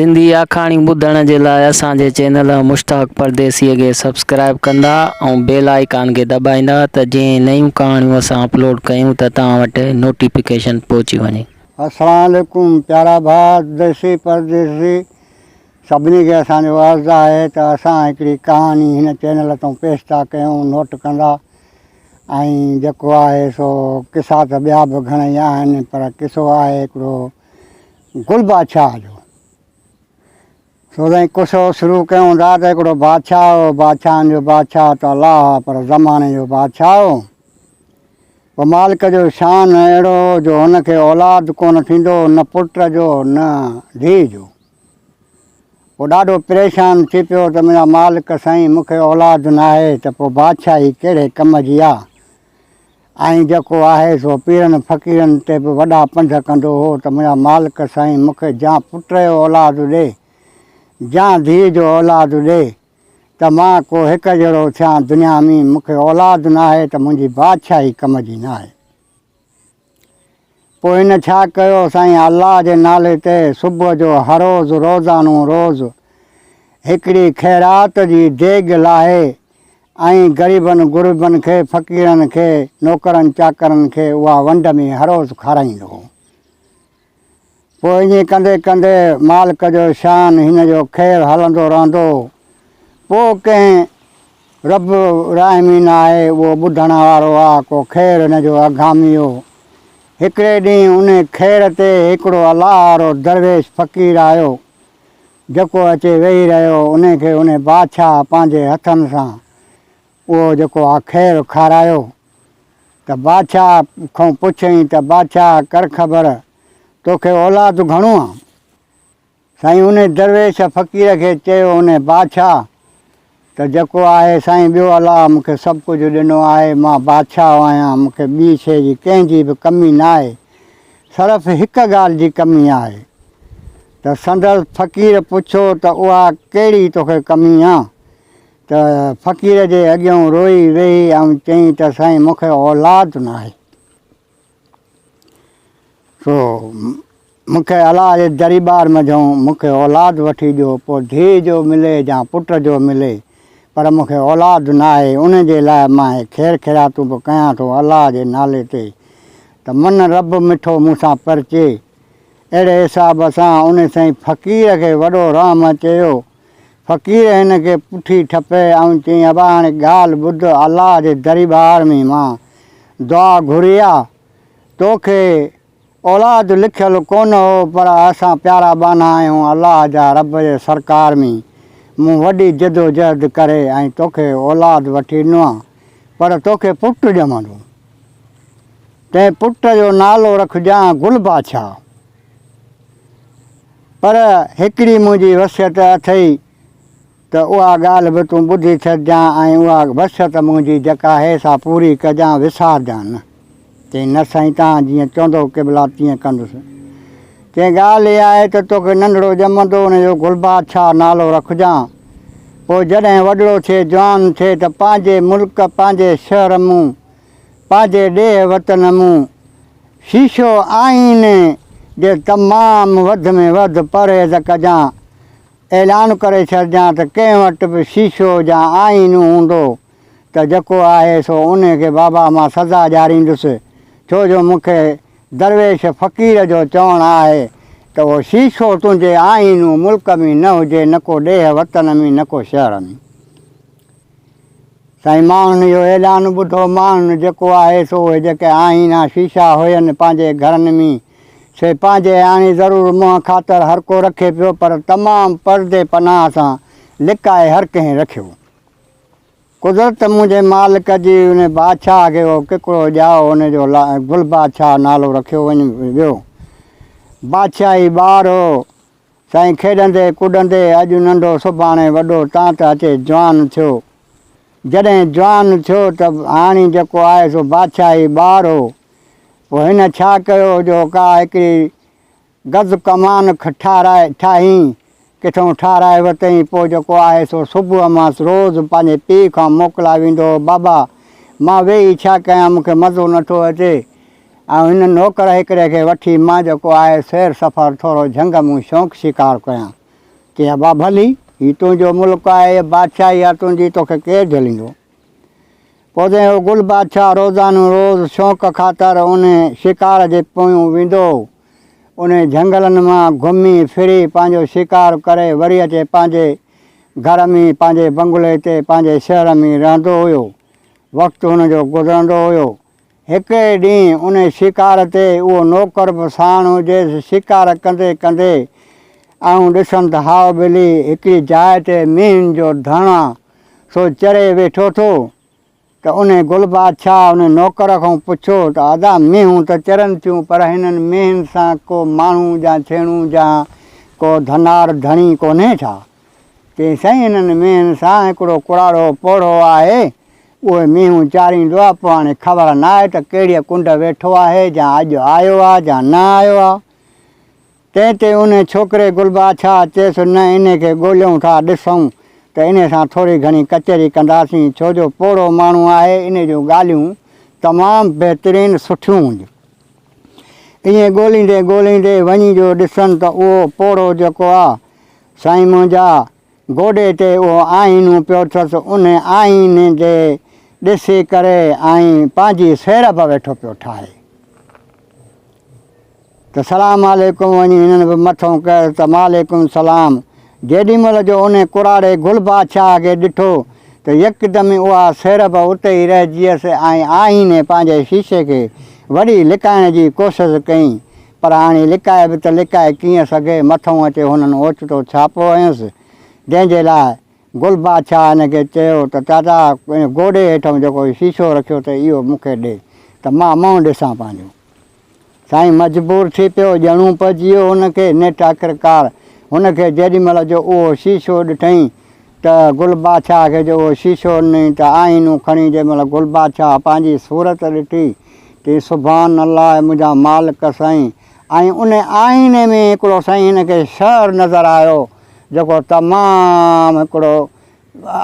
सिंधी आखाणी ॿुधण जे लाइ असांजे चैनल मुश्ताक परदेसीअ खे सब्सक्राइब कंदा ऐं बेल आइकन खे दॿाईंदा त जीअं नयूं कहाणियूं असां अपलोड कयूं त तव्हां वटि नोटिफिकेशन पहुची वञे। अस्सलाम वालेकुम प्यारा भाउ देसी परदेसी सभिनी खे असांजो अर्ज़ु आहे त असां हिकिड़ी कहाणी हिन चैनल तां पेश था कयूं, नोट कंदा। ऐं जेको आहे सो किसा त ॿिया बि घणेई आहिनि, पर किसो आहे हिकिड़ो गुल बादशाह जो। सो ताईं किसो शुरू कयूं था त हिकिड़ो बादशाह हो, बादशाहनि जो बादशाह त अलाह पर ज़माने जो बादशाह हो। पोइ मालिक जो शान अहिड़ो जो हुनखे औलाद कोन थींदो, न पुट जो न धीउ जो। पोइ ॾाढो परेशान थी पियो त मुंहिंजा मालिक साईं मूंखे औलाद न आहे त पोइ बादशाही कहिड़े कम जी आहे। ऐं जेको आहे सो पीरनि फ़क़ीरनि ते बि वॾा पंध कंदो हो त मुंहिंजा मालिक साईं मूंखे जा पुट जो औलाद ॾे, जा धीउ जो औलाद ॾे त मां को हिकु जहिड़ो थियां दुनिया में। मूंखे औलाद न आहे त मुंहिंजी बादशाही कम जी न आहे। पोइ हिन छा कयो, साईं अलाह जे नाले ते सुबुह जो हर रोज़ु रोज़ानो रोज़ु हिकिड़ी ख़ैरात जी देॻ लाहे ऐं ग़रीबनि गुरबनि खे, फ़क़ीरनि खे, नौकरनि चाकरनि खे उहा वंड में हर रोज़ु खाराईंदो हो। पोइ ईअं कंदे कंदे मालिक जो शान हिन जो ख़ैरु हलंदो रहंदो। पोइ कंहिं रब राहिमीन आहे, उहो ॿुधण वारो आहे, को ख़ैरु हिन जो अगामी हो। हिकिड़े ॾींहुं उन ख़ैर ते हिकिड़ो अलाह वारो दरवेश फ़क़ीर आयो, जेको अचे वेही रहियो। उनखे उन बादशाह पंहिंजे हथनि सां उहो जेको आहे ख़ैरु खारायो। त बादशाह खां पुछियईं त बादशाह कर ख़बर तोखे औलाद घणो आहे? साईं उन दरवेश फ़क़ीर खे चयो उन बादशाह त जेको आहे साईं ॿियो अलाह मूंखे सभु कुझु ॾिनो आहे, मां बादशाह आहियां, मूंखे ॿी शइ जी कंहिंजी बि कमी न आहे, सिर्फ़ु हिकु ॻाल्हि जी कमी आहे। त संदसि फ़क़ीर पुछो त उहा कहिड़ी तोखे कमी आहे? त फ़क़ीर जे अॻियां रोई वेही ऐं चयईं त साईं मूंखे औलाद न आहे। सो मूंखे अलाह जे दरबार में जाऊं, मूंखे औलाद वठी ॾियो, पोइ धीउ जो मिले या पुट जो मिले, पर मूंखे औलाद न आहे। उन जे लाइ मां ख़ैरु ख़ैरातूं बि कयां थो अलाह जे नाले ते, त मन रब मिठो मूंसां परिचे। अहिड़े हिसाब सां उन साईं फ़क़ीर खे वॾो रहम चयो। फ़क़ीर हिन खे पुठी ठपे ऐं चयईं अबा हाणे ॻाल्हि ॿुध, अलाह जे दरबार में मां दुआ घुरी आहे, तोखे औलाद लिखियलु कोन हो, पर असां प्यारा बाना आहियूं अलाह जा, रब जे सरकार में मूं वॾी जदोजहद करे ऐं तोखे औलाद वठी ॾिनो आहे, पर तोखे पुटु ॼमंदो। तंहिं पुट जो नालो रखजांइ गुल बादशाह। पर हिकिड़ी मुंहिंजी वसियत अथई त उहा ॻाल्हि बि तूं ॿुधी छॾिजांइ ऐं उहा वसियत मुंहिंजी जेका आहे सा पूरी कजांइ, विसारजांइ न। चई न साईं तव्हां जीअं चवंदो क़िबला तीअं कंदुसि। चई ॻाल्हि इहा आहे त तोखे नंढिड़ो ॼमंदो, हुनजो गुल बादशाह नालो रखजांइ। पोइ जॾहिं वॾड़ो थिए, जवान थिए त पंहिंजे मुल्क, पंहिंजे शहर मूं, पंहिंजे ॾेह वतन मूं शीशो आइन जे तमामु वधि में वधि परहेज़ कजांइ। ऐलान करे छॾिजांइ त कंहिं वटि बि शीशो या आइन हूंदो त जेको आहे सो उनखे बाबा मां सज़ा ॾियारींदुसि। छो जो मूंखे दरवेश फ़क़ीर जो चवणु आहे त उहो शीशो तुंहिंजे आइन मुल्क में न हुजे, न को ॾेह वतन में, न को शहर में। साईं माण्हुनि जो ऐलान ॿुधो। माण्हुनि जेको आहे सो उहे जेके आइन शीशा हुयनि पंहिंजे घरनि में, से पंहिंजे हाणे ज़रूरु मुंहं ख़ातिर हर को रखे पियो, पर तमामु परदे पनाह सां लिकाए हर कंहिं रखियो। कुदरत मुंहिंजे मालिक जी उन बादशाह खे उहो किकिड़ो ॼाओ, हुनजो गुल बादशाह नालो रखियो वञी वियो। बादशाही ॿार हो साईं, खेॾंदे कुॾंदे अॼु नंढो सुभाणे वॾो, तां त अचे जवान थियो। जॾहिं जवान थियो त हाणे जेको आहे सो बादशाही ॿार हो। पोइ हिन छा कयो जो का हिकिड़ी गज़ कमान ठाही, किथां ठाराए वरितईं। पोइ जेको आहे सो सुबुह मां रोज़ु पंहिंजे पीउ खां मोकिला वेंदो हो, बाबा मां वेही छा कयां, मूंखे मज़ो नथो अचे। ऐं हिन नौकर हिकिड़े खे वठी मां जेको आहे सैर सफ़र थोरो झंग मूं शौक़ु शिकार कयां। चई बा भली हीउ तुंहिंजो मुल्क आहे, बादशाही आहे तुंहिंजी, तोखे केरु झलींदो। पोइ उहो गुल बादशाह रोज़ानो रोज़ शौक़ु ख़ातिर उन शिकार जे पोयूं वेंदो, उन झंगलनि मां घुमी फिरी पंहिंजो शिकार करे वरी अचे पंहिंजे घर में, पंहिंजे बंगले ते, पंहिंजे शहर में रहंदो हुयो। वक़्तु हुनजो गुज़रंदो हुयो। हिकु ॾींहुं उन शिकार ते उहो नौकर बि साण हुजे, शिकार कंदे कंदे ऐं ॾिसनि त हाउ ॿिली हिकिड़ी जाइ ते मींहं जो धणा सो चरे वेठो थो। त उन गुल बादशाह उन नौकर खां पुछियो त अदा मींहूं त चरनि थियूं, पर हिननि मींहनि सां को माण्हू या छेणूं या को धनार धणी कोन्हे छा? चई साईं हिननि मींहनि सां हिकिड़ो कुड़ाड़ो पोड़ो आहे, उहे मींहूं चारींदो आहे, पोइ हाणे ख़बर न आहे त कहिड़ीअ कुंड वेठो आहे, या अॼु आयो आहे या न आयो आहे। तंहिं ते उन छोकिरे गुल बादशाह चयसि न, इन खे ॻोल्हियूं था, ॾिसूं त इन सां थोरी घणी कचहरी कंदासीं, छो जो पोड़ो माण्हू आहे, इन जूं ॻाल्हियूं तमामु बहितरीनु सुठियूं हूंदियूं। ईअं ॻोल्हींदे ॻोल्हींदे वञी जो ॾिसनि त उहो पोड़ो जेको आहे साईं मुंहिंजा गोॾे ते उहो आईनूं पियो अथसि। उन आईने जे ॾिसी करे ऐं पंहिंजी सैर बि वेठो पियो ठाहे। त सलाम वालेकुम वञी हिननि बि मथो कयो त वालेकुम सलाम। जेॾीमहिल जो उन कुड़ाड़े गुल बादशाह खे ॾिठो त यकदमि उहा सैर बि उते ई रहिजी वियसि ऐं आईने पंहिंजे शीशे खे वरी लिकाइण जी कोशिशि कई, पर हाणे लिकाए बि त लिकाए कीअं सघे, मथां अचे हुननि ओचितो छापो हयसि, जंहिंजे लाइ गुल बादशाह हिनखे चयो त चाचा गोॾे हेठां जेको शीशो रखियो त इहो मूंखे ॾे त मां मुंहुं ॾिसां पंहिंजो। साईं मजबूर थी पियो, ॼणूं पइजी वियो हुनखे। नेठि आख़िरकार हुनखे जेॾीमहिल जो उहो शीशो ॾिठईं त गुल बादशाह खे जो उहो शीशो ॾिनई त आईनूं खणी जंहिंमहिल गुल बादशाह पंहिंजी सूरत ॾिठी त सुभान अल्लाह मुंहिंजा मालिक साईं। ऐं उन आईने में हिकिड़ो साईं हिनखे शहरु नज़र आयो, जेको तमामु हिकिड़ो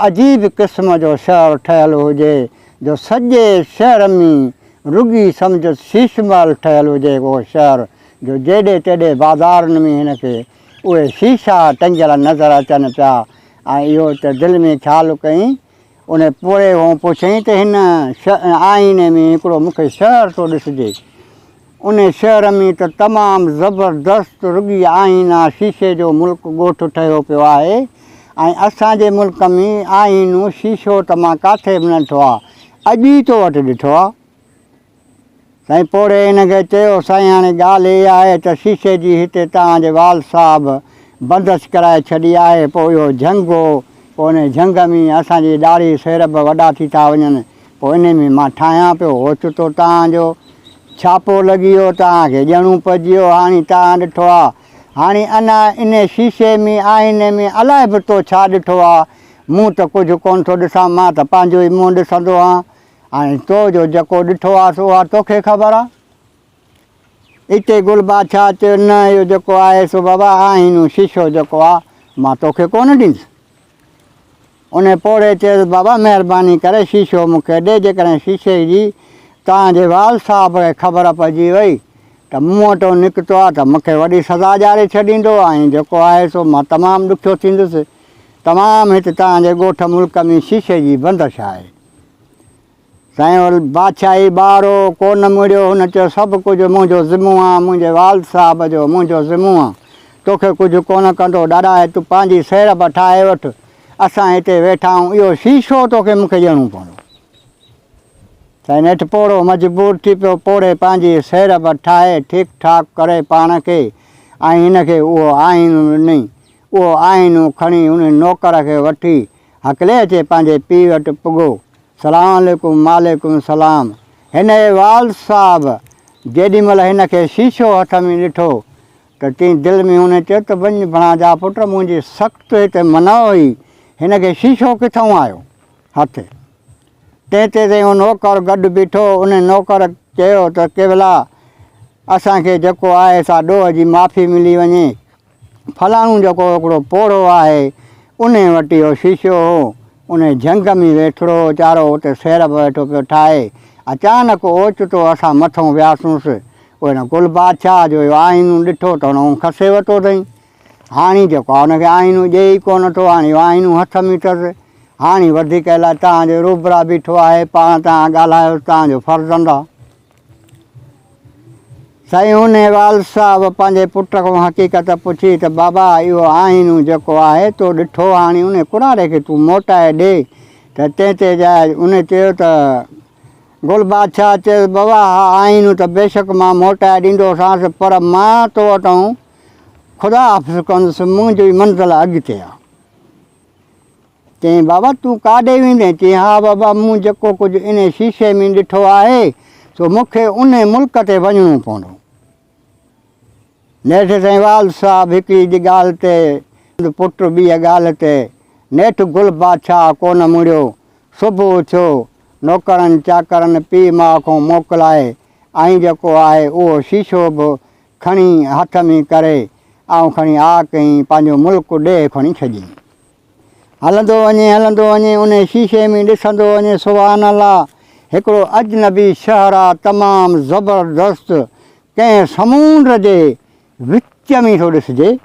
अजीब क़िस्म जो शहरु ठहियलु हुजे, जो सॼे शहर में रुॻी सम्झ शीश महल ठहियलु हुजे। उहो शहरु जो जेॾे तेॾे बाज़ारुनि में हिनखे उहे शीशा टंगियल नज़र अचनि पिया। ऐं इहो त दिलि में ख़्यालु कयईं। उन पोइ खां पुछईं त हिन आईने में हिकिड़ो मूंखे शहरु थो ॾिसिजे। उन शहर में त तमामु ज़बरदस्तु रुॻी आईना शीशे जो मुल्क ॻोठु ठहियो पियो आहे, ऐं असांजे मुल्क में आईनूं शीशो त मां किथे बि न ॾिठो आहे, अॼु ई तो वटि ॾिठो आहे। साईं पोड़े हिनखे चयो साईं हाणे ॻाल्हि इहा आहे त शीशे जी हिते तव्हांजे वाल साहब बंदिश कराए छॾी आहे, पोइ इहो झंग हो, पोइ उन झंग में असांजी ॾाढ़ी सेर बि वॾा थी था वञनि, पोइ इन में मां ठाहियां पियो। ओचितो तव्हांजो छापो लॻी वियो, तव्हांखे ॼणूं पइजी वियो, हाणे तव्हां ॾिठो आहे। हाणे अञा इन शीशे में आईने में अलाए बि तो छा ॾिठो आहे, मूं त कुझु कोन थो ॾिसां, मां त पंहिंजो ई मुंहुं ॾिसंदो आहियां। हाणे तो जो जेको ॾिठो आहे सो आहे तोखे ख़बर आहे। हिते गुल बादशाह चयो न, इहो जेको आहे सो बाबा आईनूं शीशो जेको आहे मां तोखे कोन ॾींदुसि। उन पोड़े चयुसि बाबा महिरबानी करे शीशो मूंखे ॾे, जेकॾहिं शीशे जी तव्हांजे वाल साहब खे ख़बर पइजी वई त मूं वटि निकितो आहे त मूंखे वॾी सज़ा ॾियारे छॾींदो, ऐं जेको आहे सो मां तमामु ॾुखियो थींदुसि। तमामु हिते तव्हांजे ॻोठ मुल्क में शीशे जी बंदिश आहे। साईं बादशाही ॿारो कोन मुड़ियो, हुन चयो सभु कुझु मुंहिंजो ज़िम्मो आहे, मुंहिंजे वाल साहब जो मुंहिंजो ज़िम्मो आहे, तोखे कुझु कोन कंदो। ॾाढा तूं पंहिंजी सैर बि ठाहे वठि, असां हिते वेठा आहियूं, इहो शीशो तोखे मूंखे ॾियणो पवंदो। साईं नेठि पोड़ो मजबूर थी पियो, पोड़े पंहिंजी सैर बि ठाहे ठीकु ठाक करे पाण खे, ऐं हिनखे उहो आईनूं ॾिनई। उहो आईनूं खणी उन नौकर खे वठी हकले अचे पंहिंजे पीउ वटि पुॻो। सलाम वालेकुम। वालेकुम सलाम। हिन वाल साहब जेॾीमहिल हिनखे शीशो हथ में ॾिठो त चई दिलि में हुन चयो त वञ भणा जा पुट, मुंहिंजी सख़्तु हिते मना हुई, हिनखे शीशो किथां आयो हथ। तंहिं ते उहो नौकर गॾु बीठो। उन नौकर चयो त केवला असांखे जेको आहे सा ॾोह जी माफ़ी मिली वञे, फलाणो जेको हिकिड़ो पोड़ो आहे उन वटि इहो शीशो हो, उन झंग में वेठड़ो वीचारो उते सैर बि वेठो पियो ठाहे। अचानक ओचितो असां मथां वियासींसि, उहो हिन गुल बादशाह जो आईनूं ॾिठो त हुन खसे वरितो अथई। हाणी जेको आहे हुनखे आईनूं ॾिए ई कोन थो। हाणे आईनूं हथ में अथसि। हाणे वधीक अलाए तव्हांजो रूबरा बीठो आहे, पाण तव्हां ॻाल्हायो, तव्हांजो फर्ज़ंद आहे। साईं हुन वाल साहिबु पंहिंजे पुट खां हक़ीक़त पुछी त बाबा इहो आईनूं जेको आहे तो ॾिठो, हाणे उन कुराड़े खे तूं मोटाए ॾे। त तंहिं ते जाए उन चयो त गुल बादशाह चयो बाबा आईनूं त बेशक मां मोटाए ॾींदोसांसि, पर मां तो वटां ख़ुदा हाफ़िज़ कंदुसि, मुंहिंजी मंज़िल अॻिते आहे। चईं बाबा तूं काॾे वेंदे? चईं हा बाबा मूं जेको कुझु इन शीशे में ॾिठो आहे सो मूंखे उन मुल्क ते वञिणो पवंदो। नेठि साईं वाल साहिबु हिकिड़ी ॻाल्हि ते पुट ॿीअ ॻाल्हि ते नेठि गुल बादशाह कोन मुड़ियो। सुबुह थियो, नौकरनि चाकरनि पीउ माउ खां मोकिलाए ऐं जेको आहे उहो शीशो बि खणी हथ में करे ऐं खणी आ कई, पंहिंजो मुल्क ॾे खणी छॾी। हलंदो वञे उन शीशे में ॾिसंदो वञे, सुभान अल्लाह हिकिड़ो अजनबी शहर आहे, तमामु ज़बरदस्तु, कंहिं समुंड जे विच में थो ॾिसिजे।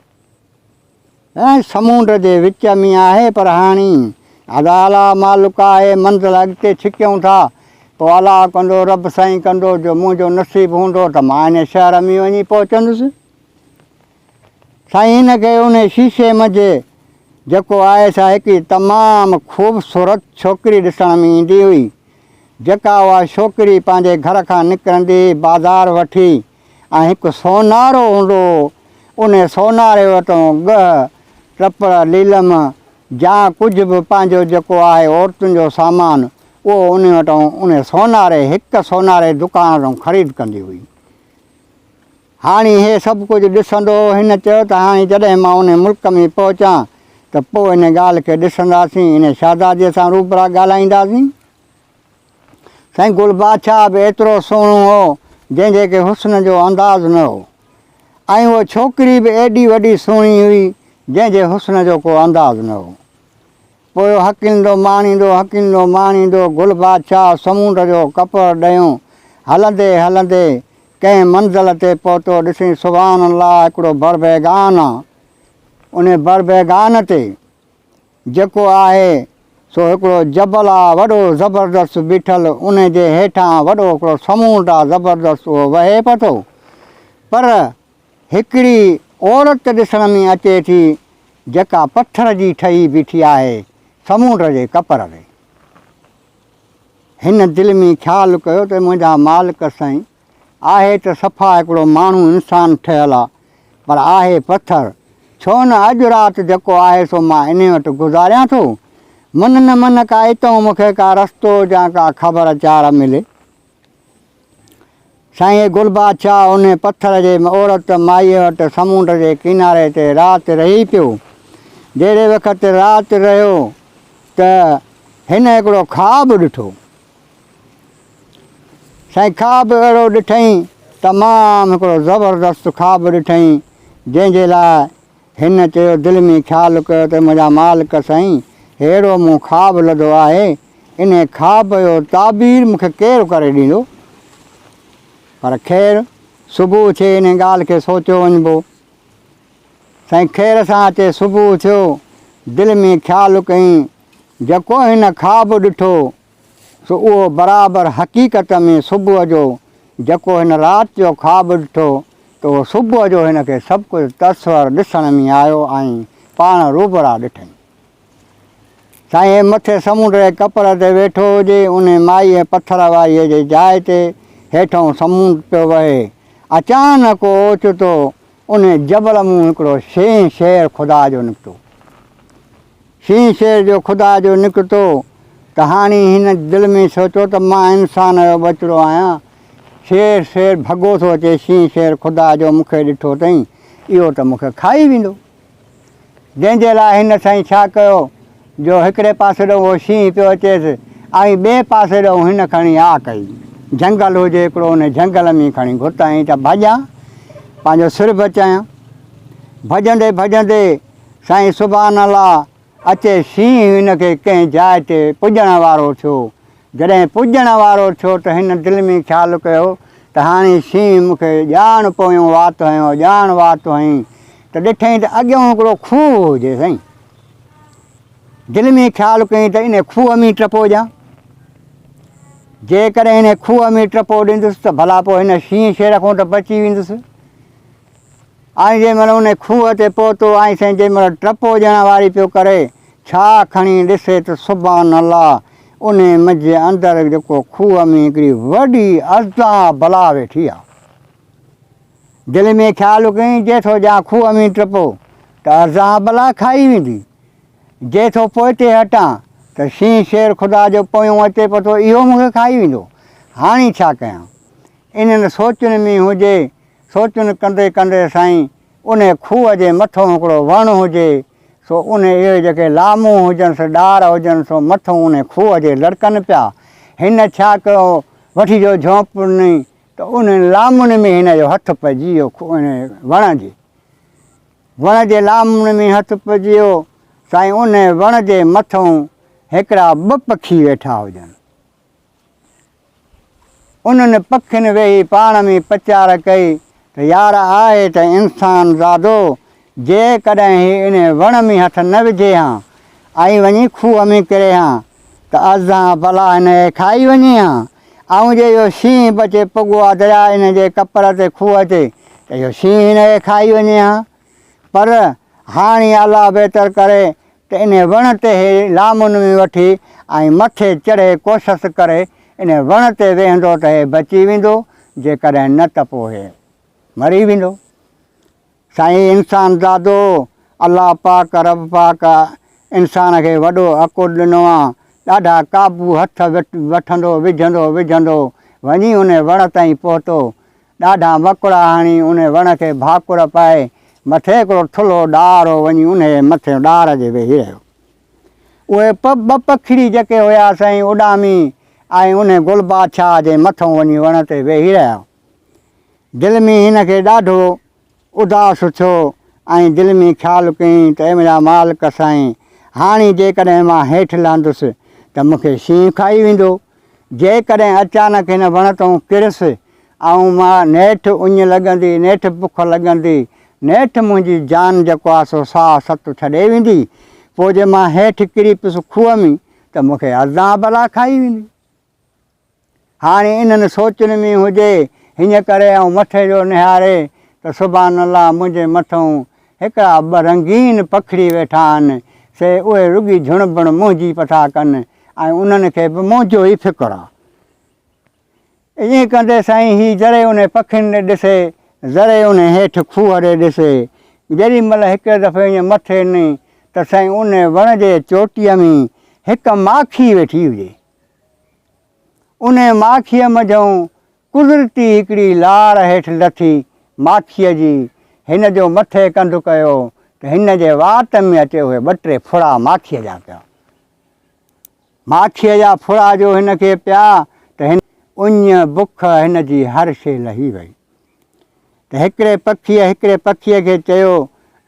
ऐं समुंड जे विच में आहे, पर हाणे अदाला मालिक आहे, मंज़िल अॻिते छिकियूं था। पोइ अलाह कंदो, रब साईं कंदो, जो मुंहिंजो नसीबु हूंदो त मां इन शहर में वञी पहुचंदुसि। साईं हिनखे उन शीशे मंझि जेको आहे सा हिकिड़ी तमामु ख़ूबसूरत छोकिरी ॾिसण में ईंदी हुई, जेका उहा छोकिरी पंहिंजे घर खां निकिरंदी बाज़ारि वठी ऐं हिकु सोनारो हूंदो, उन सोनारे वटां ॻह टपड़ लीलम या कुझु बि पंहिंजो जेको आहे औरतुनि जो सामान उहो उन वटां उन सोनारे हिकु सोनारे दुकान तां ख़रीद कंदी हुई। हाणे इहे सभु कुझु ॾिसंदो, हिन चयो त हाणे जॾहिं मां उन मुल्क में पहुचां त पोइ इन ॻाल्हि खे ॾिसंदासीं, इन शहज़ादीअ सां रूबरा ॻाल्हाईंदासीं। साईं गुल बादशाह बि एतिरो सुहिणो हो जंहिंजे के हुस्न जो अंदाज़ न हो, ऐं उहा छोकिरी बि एॾी वॾी सुहिणी हुई जंहिंजे हुस्न जो को अंदाज़ न हो। पोइ हकींदो माणींदो गुल बादशाह समुंड जो कपिड़ो ॾियूं, हलंदे हलंदे कंहिं मंज़िल ते पहुतो। ॾिसी सुभान अल्लाह हिकिड़ो बरबैगान आहे, उन बरबैगान ते जेको आहे सो हिकिड़ो जबल आहे वॾो ज़बरदस्तु बीठल, उन जे हेठां वॾो हिकिड़ो समुंड आहे ज़बरदस्तु, उहो वहे पियो थो। पर हिकिड़ी औरत ॾिसण में अचे थी जेका पथर जी ठही बीठी आहे समुंड जे कपर ते। हिन दिलि में ख़्यालु कयो त मुंहिंजा मालिक साईं आहे त सफ़ा हिकिड़ो माण्हू इंसानु ठहियलु आहे, पर आहे पथर, छो न अॼु राति जेको आहे सो मां इन वटि गुज़ारियां थो, मन न मन का हितां मूंखे का रस्तो या का ख़बर चार मिले। साईं गुल बादशाह उन पथर जे औरत माईअ वटि समुंड जे किनारे ते राति रही पियो। जहिड़े वक़्तु राति रहियो त हिन हिकिड़ो ख़्वाबु ॾिठो। साईं ख़्वाबु अहिड़ो ॾिठईं, तमामु हिकिड़ो ज़बरदस्तु ख़्वाबु ॾिठईं, जंहिंजे लाइ हिन चयो, दिलि में ख़्यालु कयो त मुंहिंजा मालिक साईं अहिड़ो मूं ख़्वाबु लधो आहे, इन ख़्वाब जो ताबीर मूंखे केरु करे ॾींदो। पर ख़ैरु सुबुह थिए इन ॻाल्हि खे सोचियो वञिबो। साईं ख़ैर सां अचे सुबुह थियो, दिलि में ख़्यालु कयईं जेको हिन ख़्वाबु ॾिठो सो उहो बराबरि हक़ीक़त में सुबुह जो जेको हिन राति जो ख़्वाबु ॾिठो त उहो सुबुह जो हिनखे सभु कुझु तस्वर ॾिसण में आयो ऐं पाण रूबरा ॾिठईं। साईं मथे समुंड जे कपर ते वेठो हुजे, उन माईअ पथर वारीअ जे जाइ ते हेठां समुंड पियो वहे। अचानक ओचितो उन जबल मूं हिकिड़ो शींहुं शेर ख़ुदा जो निकितो। शींहुं शेर जो ख़ुदा जो निकितो त हाणे हिन दिलि में सोचियो त मां इंसान जो बचिड़ो आहियां, शेर भॻो थो अचे, शींहुं शेर ख़ुदा जो मूंखे ॾिठो अथई, इहो त मूंखे खाई वेंदो। जंहिंजे लाइ हिन साईं छा कयो, जो हिकिड़े पासे ॾांहुं उहो शींहुं पियो अचेसि ऐं ॿिए पासे ॾांहुं हिन खणी आ कई, झंगल हुजे हिकिड़ो, उन झंगल में खणी घुत हईं त भॼां, पंहिंजो सिर बचायां। भॼंदे भॼंदे साईं सुभान अल्लाह अचे शींहुं हिनखे कंहिं जाइ ते पुॼण वारो थियो। जॾहिं पुॼण वारो थियो त हिन दिलि में ख़्यालु कयो त हाणे शींहुं मूंखे ॼाण पोयों वात हयो, ॼाण वात हईं, त ॾिठईं त अॻियां हिकिड़ो खूह हुजे साईं। दिलि में ख़्यालु कयईं त इन खूह में टपो ॾियां। जेकॾहिं हिन खूह में टपो ॾींदुसि त भला पोइ हिन शींहं शेर खां त बची वेंदुसि। ऐं जंहिंमहिल उन खूह ते पहुतो ऐं साईं जंहिंमहिल टपो ॾियण वारी पियो करे, छा खणी ॾिसे त सुभान अल्लाह, उन मंझि अंदरि जेको खूह में हिकिड़ी वॾी अज़ा बला वेठी आहे। दिलि में ख़्यालु कयईं जेथो ॼां खूह में टपो त अज़ा बला खाई वेंदी, जेथो पोइते हटां त शींहं शेर ख़ुदा जो पोयों अचे पियो इहो मूंखे खाई वेंदो। हाणे छा कयां? इन्हनि सोचुनि में हुजे, सोचुनि कंदे कंदे साईं उन खूह जे मथां हिकिड़ो वणु हुजे, सो उन इहे जेके लामूं हुजनि सो ॾार हुजनि सो मथां उन खूह जे लड़कनि पिया। हिन छा कयो, वठी जो झोंपड़ी त उन लामुनि में हिन जो हथु पइजी वियो। वण जे लामुनि में हथु पइजी वियो साईं। उन वण जे मथां हिकिड़ा ॿ पखी वेठा हुजनि। उन्हनि पखियुनि वेही पाण में पचार कई त यार आहे त इंसान ज़ादो, जेकॾहिं ही इन वण में हथु न विझे हा ऐं वञी खूह में किरे हा त अज़ा भला हिन खाई वञे हा। ऐं जे इहो शींहं बचे पुॻो आहे दरिया इन जे कपर ते खूह ते त इहो शींहं हिन खे खाई वञे हा। पर हाणे अलाह बहितर करे त इन वण ते लामुनि में वठी ऐं मथे चढ़े कोशिशि करे इन वण ते वेहंदो त हे बची वेंदो, जेकॾहिं न त पोइ हे मरी वेंदो। साईं इंसान ज़ादो, अलाह पाक रब पाक इंसान खे वॾो अक़ुलु ॾिनो आहे। ॾाढा क़ाबू हथ वठंदो विझंदो वञी उन वण ताईं पहुतो। ॾाढा मकुड़ा हणी उन वण खे भाकुर पाए मथे हिकिड़ो थुल्हो ॾार हो, वञी उन मथे ॾार जे वेही रहियो। उहे ॿ पखिड़ी जेके हुया साईं उॾामी ऐं उन गुल बादशाह जे मथां वञी वण ते वेही रहिया। दिलि में हिन खे ॾाढो उदास थियो ऐं दिलि में ख़्यालु कयईं त मुंहिंजा मालिक साईं, हाणे जेकॾहिं मां हेठि लहंदुसि त मूंखे शींहं खाई वेंदो। जेकॾहिं अचानक हिन वण तां किरसि ऐं मां नेठि उञ लॻंदी, नेठि बुख लॻंदी, नेठि मुंहिंजी जान जेको आहे सो साह सत छॾे वेंदी, पोइ जे मां हेठि किरी पियुसि खूह में त मूंखे अज़ा भला खाई वेंदी। हाणे इन्हनि सोचुनि में हुजे, हीअं करे ऐं मथे जो निहारे त सुभान अल्लाह, मुंहिंजे मथां हिकिड़ा ॿ रंगीन पखड़ी वेठा आहिनि। से उहे रुॻी झुणबण मुंहिंजी पथा कनि ऐं उन्हनि खे बि मुंहिंजो ई फ़िक्रु आहे। ईअं कंदे साईं ही ज़रे उन पखियुनि ॾे ॾिसे, ज़रे उन हेठि खूह ॾे ॾिसे। जेॾी महिल हिकु दफ़े ईअं मथे ॾिनई त साईं उन वण जे चोटीअ में हिकु माखी वेठी हुजे। उन माखीअ मंझां कुदरती हिकिड़ी लार हेठि लथी माखीअ जी। हिन जो मथे कंधु कयो त हिन जे वात में अचे उहे 2-3 फुड़ा माखीअ जा पिया। माखीअ जा फुड़ा जो हिन खे पिया त हिन उञ बुख हिन जी हर शइ लही वई। त हिकिड़े पखीअ खे चयो,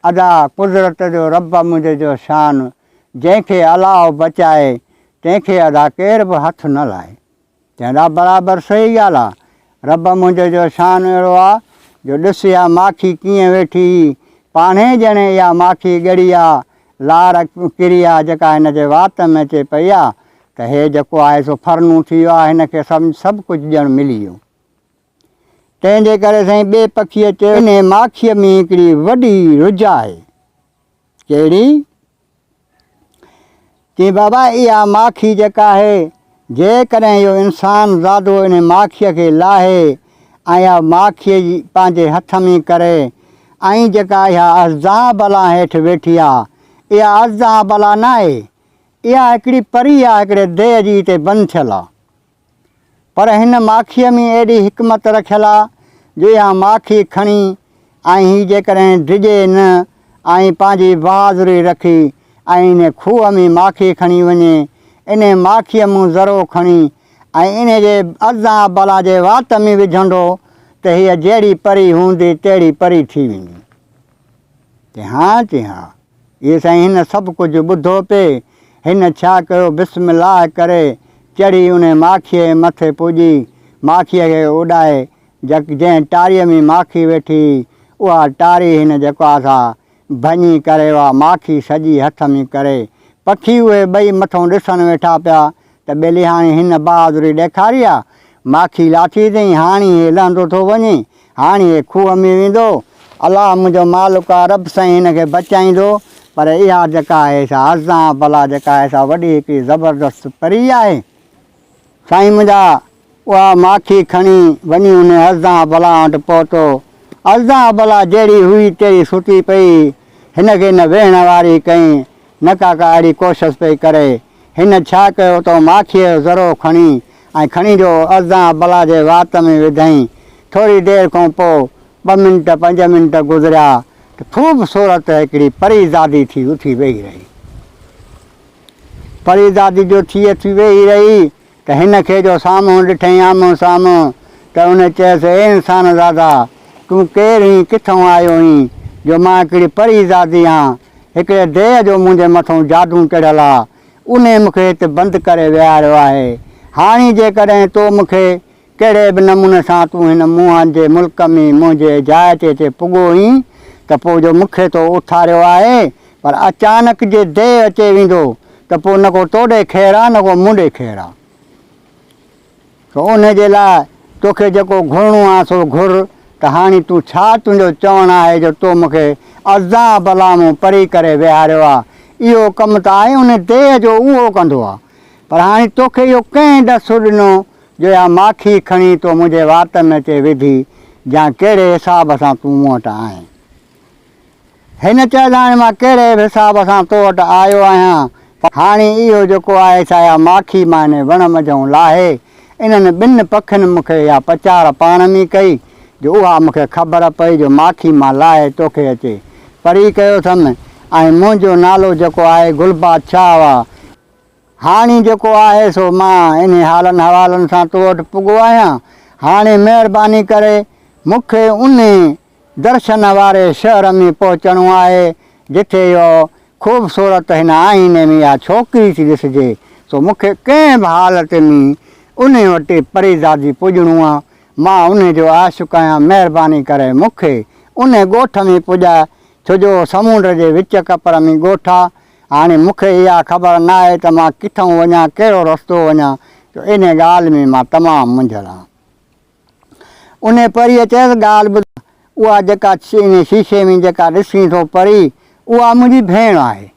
अदा कुदरत जो रब मुंहिंजे जो शान, जंहिंखे अलाह बचाए तंहिंखे अदा केर बि हथु न लाहे। चवंदा बराबरि सही ॻाल्हि आहे। रब मुंहिंजे जो शान अहिड़ो आहे जो ॾिस इहा माखी कीअं वेठी, पाणे ॼणे इहा माखी ॻड़ी आहे, लार किरी आहे जेका हिन जे वात में अचे पई आहे त हे जेको आहे सो फरनू थी वियो आहे, हिनखे सभु कुझु ॼण मिली वियो। तंहिंजे करे साईं ॿिए पखीअ चयो, इन माखीअ में हिकिड़ी वॾी रुज आहे। कहिड़ी? चई बाबा इहा माखी जेका आहे, जेकॾहिं इहो इंसान ज़ादो इन माखीअ खे लाहे ऐं इहा माखीअ जी पंहिंजे हथ में करे ऐं जेका इहा अज़ा बला हेठि वेठी आहे, इहा अज़ा बला न आहे, इहा हिकिड़ी परी आहे, हिकिड़े देह जी हिते बंदि थियल आहे। पर हिन माखीअ में एॾी हिकमत रखियलु आहे जो इहा माखी खणी ऐं हीअ जेकॾहिं डिॼे न ऐं पंहिंजी बहादुरी रखी ऐं इन खूह में माखी खणी वञे, इन माखीअ मूं ज़रो खणी ऐं इन जे अज़ा बला जे वात में विझंदो त हीअ जहिड़ी परी हूंदी तहिड़ी परी थी वेंदी। चई हा इहे साईं हिन सभु कुझु ॿुधो पिए। हिन छा कयो, बिस्मिल्लाह करे चढ़ी उन माखीअ जे मथे पुॼी माखीअ खे उॾाए, जंहिं टारीअ में माखी वेठी उहा टारी हिन जेको आहे सा भञी करे उहा माखी सॼी हथ में करे पखी उहे ॿई मथां ॾिसणु वेठा पिया त ॿेली हाणे हिन बहादुरी ॾेखारी आहे, माखी लाथी अथई, हाणे हे लहंदो थो वञे, हाणे हे खूह में वेंदो, अलाह मुंहिंजो मालिक आहे रब साईं हिन खे बचाईंदो। पर इहा जेका आहे सा अज़ा भला जेका आहे सा वॾी हिकिड़ी ज़बरदस्त परी आहे। साईं मुंहिंजा उहा माखी खणी वञी उन अज़ा भला वटि पहुतो। अज़ा भला जहिड़ी हुई तहिड़ी सुती पई, हिन खे न वेहण वारी कई, न का अहिड़ी कोशिशि पई करे। हिन छा कयो त माखीअ जो ज़रो खणी ऐं खणी जो अज़ा भला जे वात में विधई। थोरी देरि खां पोइ 2 मिंट 5 मिंट गुज़रिया त ख़ूबसूरत हिकिड़ी परीज़ादी थी उथी वेही रही। परीज़ादी जो थी वेही रही त हिन खे जो साम्हूं ॾिठईं आम्हूं साम्हूं त उन चयसि, हे इंसान ज़ादा तूं केरु हुई, किथां आयो हुई? जो मां हिकिड़ी परीज़ादी आहियां, हिकिड़े देह जो मुंहिंजे मथां जादू चढ़ियल आहे, उन मूंखे हिते बंदि करे विहारियो आहे। हाणे जेकॾहिं तो मूंखे कहिड़े बि नमूने सां तूं हिन मुंहं जे मुल्क में मुंहिंजे जाइ ते हिते पुॻो हुई त पोइ जो मूंखे तो उथारियो आहे, पर अचानक जे देह अचे वेंदो त पोइ न को तोॾे ख़ैरु आहे न को मूंॾे ख़ैरु आहे। त उन जे लाइ तोखे जेको घुरिणो आहे सो घुर, त हाणे तूं छा तुंहिंजो चवणु आहे जो तो मूंखे अज़ा भला मूं परी करे विहारियो आहे। इहो कमु त आहे उन देह जो, उहो कंदो आहे, पर हाणे तोखे इहो कंहिं ॾसु ॾिनो जो या माखी खणी तो मुंहिंजे वात में अचे विधी, या कहिड़े हिसाब सां तूं मूं वटि आहीं? हिन चयो हाणे मां कहिड़े बि हिसाब सां तो वटि आयो आहियां, हाणे इहो जेको आहे सा या माखी मां हिन वण मझूं लाहे, इन्हनि 2 पखियुनि मूंखे इहा पचार पाण में कई जो उहा मूंखे ख़बर पई जो माखी मां लाहे तोखे अचे परी कयो अथमि। ऐं मुंहिंजो नालो जेको आहे गुलबादशाह आहे। हाणे जेको आहे सो मां इन हालनि हवालनि सां तो वटि पुॻो आहियां। हाणे महिरबानी करे मूंखे उन दर्शन वारे शहर में पहुचणो आहे जिथे इहो ख़ूबसूरत हिन आईने में इहा छोकिरी थी ॾिसिजे। सो मूंखे कंहिं बि हालत में उन वटि परीज़ादी पुॼणो आहे। मां उन जो आशिक़ु आहियां, महिरबानी करे मूंखे उन ॻोठ में पुॼाए, छो जो समुंड जे विच कपर में ॻोठ आहे। हाणे मूंखे इहा ख़बर न आहे त मां किथां वञा, कहिड़ो रस्तो वञा, त इन ॻाल्हि में मां तमामु मुंझल आहियां। उन परीअ चयसि, ॻाल्हि ॿुध, उहा जेका इन शीशे में जेका ॾिसी थो परी, उहा मुंहिंजी भेण आहे।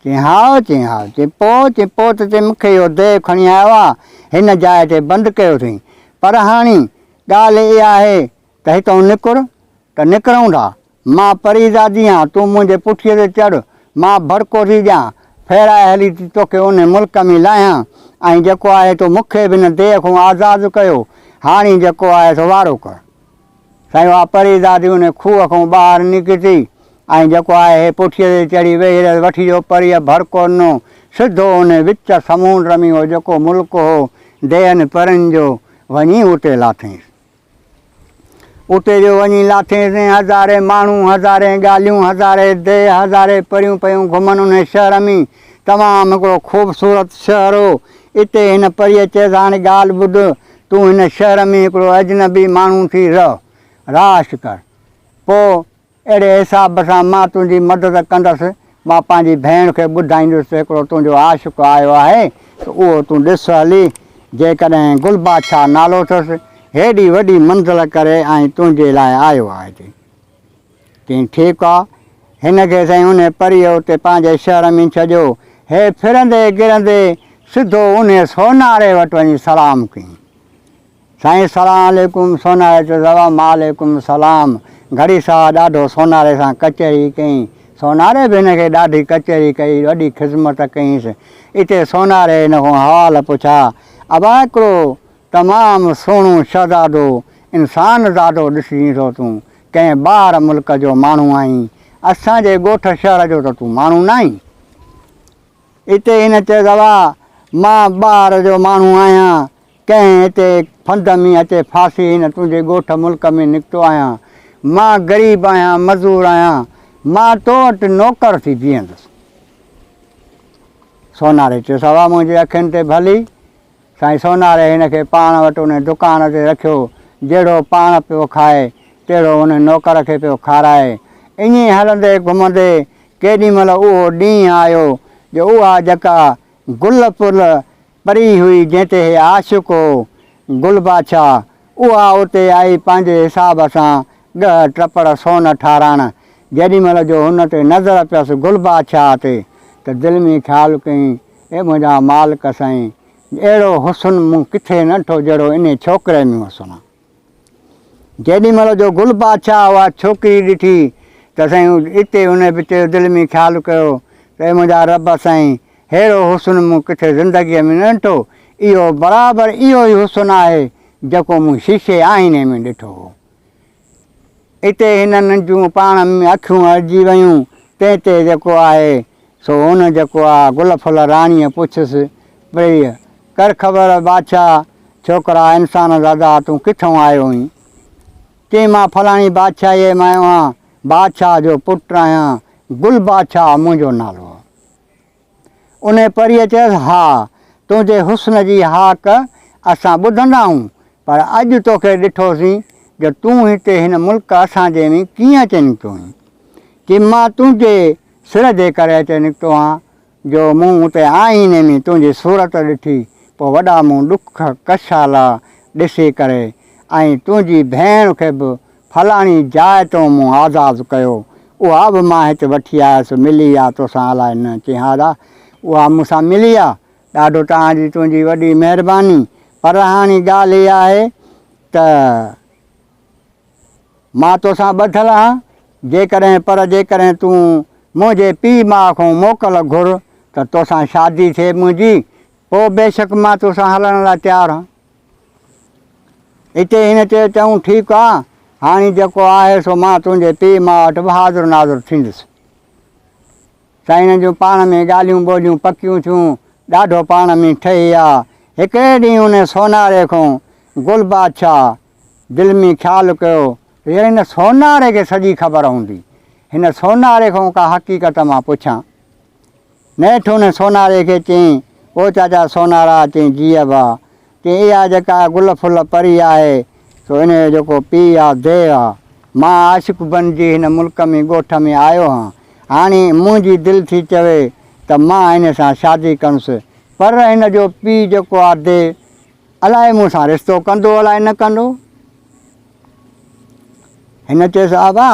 चई हा, चई हा, चई पोइ त चई मूंखे इहो देह खणी आयो आहे, हिन जाइ ते बंदि कयो अथई, पर हाणे ॻाल्हि इहा आहे त हितां निकिर, त निकिरूं था। मां परीज़ादी आहियां, तूं मुंहिंजे पुठीअ ते चढ़, मां भड़को थी ॾियां, फेराए हली थी तोखे उन मुल्क में लाहियां, ऐं जेको आहे तो मूंखे बि हिन देह खां आज़ादु कयो। हाणे जेको आहे सो वारो कर। साईं उहा परीज़ादी उन खूह खां ॿाहिरि निकिती ऐं जेको आहे हे पुठीअ ते चढ़ी वेही रहियो, वठी वियो परीअ भड़को ॾिनो, सिधो उन विच समुंड में हो जेको मुल्क हो देहनि परियुनि जो, वञी उते लाथईंसि। उते जो वञी लाथईंसि, हज़ारे माण्हू, हज़ारे ॻाल्हियूं, हज़ारे देह, हज़ारे परियूं पियूं घुमनि उन शहर में। तमामु हिकिड़ो ख़ूबसूरत शहर हो। इते हिन परीअ चयसि, हाणे ॻाल्हि ॿुध, तूं हिन शहर में हिकिड़ो अजनबी माण्हू थी रह, राश कर, पोइ अहिड़े हिसाब सां मां तुंहिंजी मदद कंदसि। मां पंहिंजी भेण खे ॿुधाईंदुसि हिकिड़ो तुंहिंजो आशिक़ु आयो आहे, त उहो तूं ॾिस हली, जेकॾहिं गुलबादशाह नालो अथसि, हेॾी वॾी मंज़िल करे ऐं तुंहिंजे लाइ आयो आहे। चई ठीकु आहे। हिन खे साईं उन परीअ उते पंहिंजे शहर में छॾियो। हे फिरंदे गिरंदे सिधो उन सोनारे वटि वञी सलाम कयईं। साईं सलाम अलैकुम। सोनारे चयो, वालेकुम सलाम। घड़ी सां ॾाढो सोनारे सां कचहरी कयईं। सोनारे बि हिन खे ॾाढी कचहरी कई, वॾी ख़िदमत कयईंसि। इते सोनारे हिन खां हाल पुछा, अबा हिकिड़ो तमामु सुहिणो शहज़ादो, इंसान ज़ादो ॾिसी थो तूं, कंहिं ॿाहिरि मुल्क जो माण्हू आहीं, असांजे ॻोठ शहर जो त तूं माण्हू न आहीं। इते हिन चयो, दवा मां ॿाहिरि जो माण्हू आहियां, कंहिं हिते फंद में अचे फासी हिन तुंहिंजे ॻोठ मुल्क में निकितो आहियां। मां ग़रीब आहियां, मज़ूर आहियां, मां तो वटि नौकर थी बीहंदुसि। सोनारे चयो, सवा मुंहिंजी अखियुनि ते भली। साईं सोनारे हिन खे पाण वटि उन दुकान ते रखियो। जहिड़ो पाण पियो खाए तहिड़ो उन नौकर खे पियो खाराए। ईअं हलंदे घुमंदे केॾी महिल उहो ॾींहुं आयो जो उहा जेका गुल फुल परी हुई जंहिं ते आशिक़ हो गुल बादशाह उहा उते आई पंहिंजे हिसाब सां 10 टपड़ सोन ठाराइण। जेॾी महिल जो हुन ते नज़र पियसि गुल बादशाह ते त दिलि में ख़्यालु कयईं ए मुंहिंजा मालिक साईं अहिड़ो हुस्न मूं किथे न ॾिठो जहिड़ो इन छोकिरे में हुस्न आहे। जेॾी महिल जो गुल बादशाह उहा छोकिरी ॾिठी त साईं हिते उन विच दिलि में ख़्यालु कयो त ए मुंहिंजा रब साईं अहिड़ो हुस्न मूं किथे ज़िंदगीअ में न ॾिठो, इहो बराबरि इहो ई हुस्न आहे जेको मूं शीशे आईने में ॾिठो हो। हिते हिननि जूं पाण में अखियूं अड़िजी वियूं। तंहिं ते जेको आहे सो हुन जेको आहे गुल फुल राणीअ पुछियसि भई कर ख़बर बादशाह छोकिरा इंसान दादा तूं किथां आयो हुई? चई मां फलाणी बादशाह मां आयो आहियां, बादशाह जो पुटु आहियां, गुल बादशाह मुंहिंजो नालो आहे। उन परीअ चयसि हा तुंहिंजे हुस्न जी हाक असां ॿुधंदा आहियूं, पर अॼु तोखे ॾिठोसीं जो तूं हिते हिन मुल्क असांजे में कीअं अची निकितो आहीं। कि मां तुंहिंजे सिर जे करे अची निकितो आहियां जो मूं हुते आईने में तुंहिंजी सूरत ॾिठी, पोइ वॾा मूं ॾुख कशाला ॾिसी करे ऐं तुंहिंजी भेण खे बि फलाणी जाइ तो मूं आज़ादु कयो, उहा बि मां हिते वठी आयुसि, मिली आहे तोसां अलाए न। चई हा दा उहा मूंसां मिली आहे, ॾाढो तव्हांजी तुंहिंजी वॾी महिरबानी। पर हाणे ॻाल्हि इहा आहे त मां तोसां ॿधियलु आहियां, जेकॾहिं तूं मुंहिंजे पीउ माउ खां मोकल घुर त तोसां शादी थिए मुंहिंजी, पोइ बेशक मां तोसां हलण लाइ तयारु आहियां। हिते हिन चयो चऊं ठीकु आहे, हाणे जेको आहे सो मां तुंहिंजे पीउ माउ वटि बि हाज़ुरु नाज़ुरु थींदुसि। साईं जूं पाण में ॻाल्हियूं ॿोलियूं पकियूं थियूं, ॾाढो पाण में ठही आहे। हिकिड़े ॾींहुं उन सोनारे खां गुल बादशाह दिलि में ख़्यालु कयो त हिन सोनारे खे सॼी ख़बर हूंदी, हिन सोनारे खां का हक़ीक़त मां पुछां। नेठि हुन सोनारे खे चयईं ओ चाचा सोनारा, चयईं जीअ भाउ, चयईं इहा जेका गुल फुल परी आहे सो इन जो जेको पीउ आहे देव आहे, मां आशिक़ बणिजी हिन मुल्क में ॻोठ में आयो आहियां। हाणे मुंहिंजी दिलि थी चवे त मां हिन सां शादी कंदुसि, पर हिन जो पीउ जेको आहे देव अलाए मूंसां रिश्तो कंदो अलाए न कंदो। हिन चयसि आबा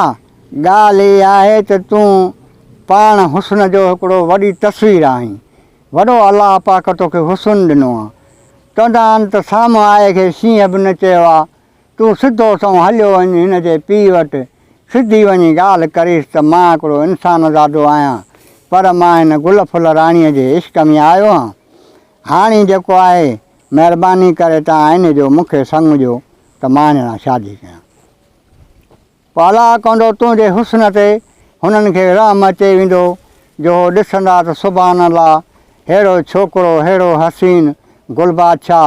ॻाल्हि इहा आहे त तूं पाण हुस्न जो हिकिड़ो वॾी तस्वीर आहीं, वॾो अलाह पाक तोखे हुस्न ॾिनो आहे। चवंदा आहिनि त साम्हूं आए खे शींहं बि न चयो आहे, तूं सिधो सो हलियो वञु हिन जे पीउ वटि, सिधी वञी ॻाल्हि करीसि त मां हिकिड़ो इंसान ज़ादो आहियां, पर मां हिन गुल फुल राणीअ जे इश्क में आयो आहियां। हाणे जेको आहे महिरबानी करे तव्हां हिन जो मूंखे संग ॾियो त मां हिन सां शादी कयां। पोइ अलाह कंदो तुंहिंजे हुस्न ते हुननि खे रहम अचे वेंदो जो ॾिसंदा त सुभान अल्लाह अहिड़ो छोकिरो अहिड़ो हसीन गुल बादशाह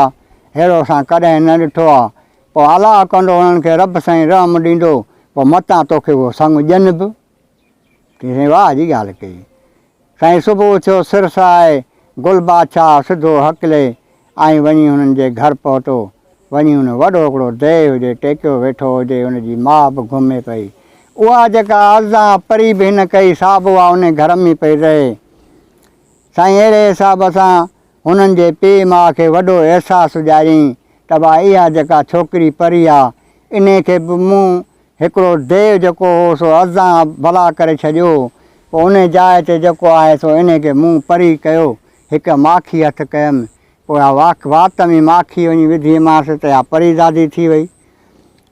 अहिड़ो असां कॾहिं न ॾिठो आहे। पोइ अलाह कंदो हुननि खे रब साईं रहम ॾींदो, पोइ मतां तोखे उहो संग ॾियनि बि। साईं वाह जी ॻाल्हि कई। साईं सुबुह थियो सिरसा आहे, गुल बादशाह सिधो हकिले ऐं वञी हुननि जे घर पहुतो। वञी हुन वॾो हिकिड़ो देव हुजे टेकियो वेठो हुजे, हुनजी माउ बि घुमे पई, उहा जेका अर्ज़ा परी बि हिन कई साब उहा उन घर में पई रहे। साईं अहिड़े हिसाब सां हुननि जे पीउ माउ खे वॾो अहसासु ॾियारियईं त भाई इहा जेका छोकिरी परी आहे इन खे बि मूं हिकिड़ो देव जेको हो सो अर्ज़ा भला करे छॾियो। पोइ उन जाइ ते जेको आहे सो इन खे मूं परी कयो, हिकु माखी हथु कयमि, पोइ वात में माखी वञी विधीमांसि त इहा परी दादी थी वई।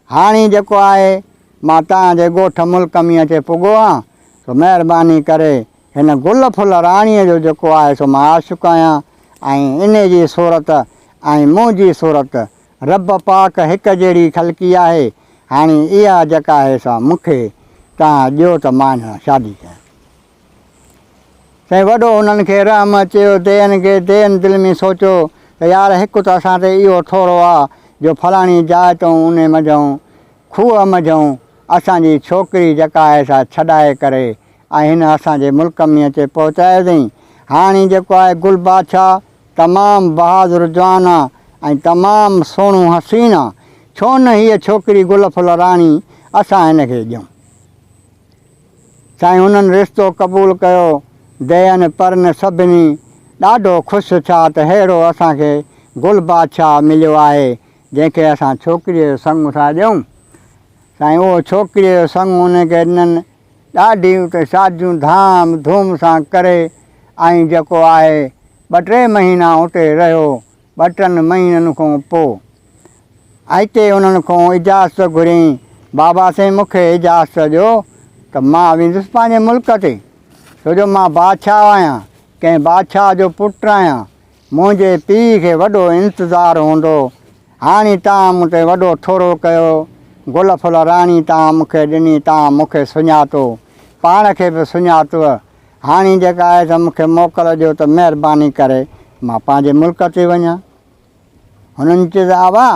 हाणे जेको आहे मां तव्हांजे ॻोठ मुल्क में अचे पुॻो आहियां, सो महिरबानी करे हिन गुल फुल राणीअ जो जेको आहे सो मां आशिक़ आहियां ऐं इन जी सूरत ऐं मुंहिंजी सूरत रब पाक हिकु जहिड़ी ख़लकी आहे। हाणे इहा जेका आहे सा मूंखे तव्हां ॾियो त मां हिन सां शादी कयां। साईं वॾो हुननि खे रहम चयो देयनि खे, देयनि दिलि में सोचियो त यार हिकु त असां ते इहो थोरो आहे जो फलाणी जाइ तूं उन मझूं खूह मझूं असांजी छोकिरी जेका आहे सा छॾाए करे ऐं हिन असांजे मुल्क में अचे पहुचाए अथई। हाणे जेको आहे गुल बादशाह तमामु बहादुर जवान आहे ऐं तमामु सुहिणो हसीन आहे, छो न हीअ छोकिरी गुल फुल राणी असां हिन खे ॾियूं। साईं हुननि रिश्तो क़बूलु कयो दयनि परनि सभिनी ॾाढो ख़ुशि थिया त अहिड़ो असांखे गुल बादशाह मिलियो आहे जंहिंखे असां छोकिरीअ जो संग था ॾियूं। साईं उहो छोकिरीअ जो संग हुनखे ॾिननि ॾाढियूं त शादियूं धाम धूम सां करे ऐं जेको आहे 2-3 महीना उते रहियो। 2-3 महीननि खां पोइ हिते उन्हनि खां इजाज़त घुरियईं, बाबा साईं मूंखे इजाज़त ॾियो त मां वेंदुसि पंहिंजे मुल्क ते, छो जो मां बादशाह आहियां, कंहिं बादशाह जो पुटु आहियां, मुंहिंजे पीउ खे वॾो इंतज़ारु हूंदो। हाणे तव्हां मूं ते वॾो थोरो कयो, गुल फुल राणी तव्हां मूंखे ॾिनी, तव्हां मूंखे सुञातो, पाण खे बि सुञातव। हाणे जेका आहे त मूंखे मोकल ॾियो त महिरबानी करे मां पंहिंजे मुल्क ते वञा। हुननि चयो आवा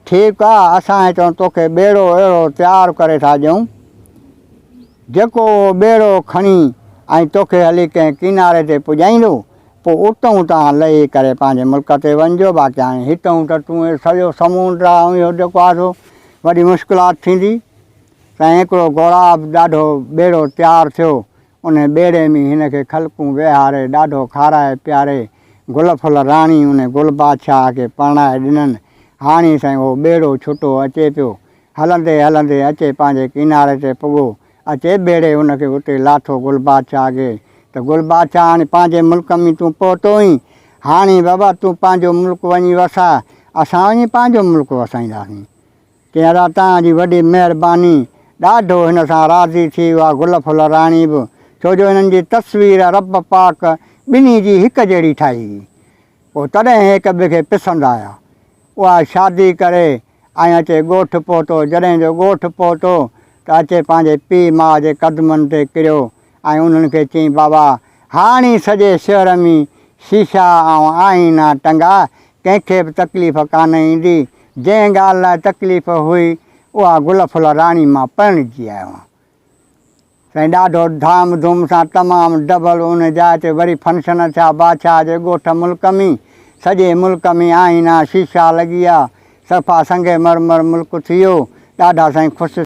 ठीकु आहे, असां हितां तोखे ॿेड़ो अहिड़ो तयारु करे था ॾियूं जेको ॿेड़ो खणी ऐं तोखे हली कंहिं किनारे ते पुॼाईंदो, पोइ उतां तव्हां लही करे पंहिंजे मुल्क ते वञिजो। बाक़ी हाणे हितां त तूं सॼो समुंड आहे इहो जेको आहे सो वॾी मुश्किलात थींदी। साईं हिकिड़ो घोड़ाब ॾाढो ॿेड़ो तयारु थियो, उन ॿेड़े में हिनखे ख़लकूं विहारे ॾाढो खाराए पीआरे गुल फुल राणी उन गुल बादशाह खे परणाए ॾिननि। हाणे साईं उहो ॿेड़ो छुटो अचे पियो, हलंदे हलंदे अचे पंहिंजे किनारे ते पुॻो, अचे ॿेड़े हुनखे उते लाथो गुल बादशाह खे त गुल बादशाह हाणे पंहिंजे मुल्क में तूं पहुतो ई, हाणे बाबा तूं पंहिंजो मुल्क वञी वसा, असां वञी पंहिंजो मुल्क वसाईंदासीं। चई तव्हांजी वॾी महिरबानी। ॾाढो हिन सां राज़ी थी वियो आहे गुल फुल राणी बि, छो जो हिननि जी तस्वीर रब पाक ॿिन्ही जी हिकु जहिड़ी ठाही हुई। पोइ तॾहिं हिक ॿिए खे पिसंद आया। उहा शादी करे ऐं अचे ॻोठु पहुतो। जॾहिं जो ॻोठु पहुतो त अचे पंहिंजे पीउ माउ जे क़दमनि ते किरियो ऐं उन्हनि खे चयईं बाबा हाणे सॼे शहर में शीशा ऐं आईना टंगा, कंहिंखे बि तकलीफ़ कान ईंदी। जंहिं ॻाल्हि लाइ तकलीफ़ हुई उहा गुल फुल राणी मां परिणिजी आयो आहियां। साईं ॾाढो धाम धूम सां तमामु डबल उन जाइ ते वरी फंक्शन थिया बादशाह जे ॻोठ मुल्क में। सॼे मुल्क में आईना शीशा लॻी विया, सफ़ा संगे मरमर मुल्क थी वियो। ॾाढा साईं ख़ुशि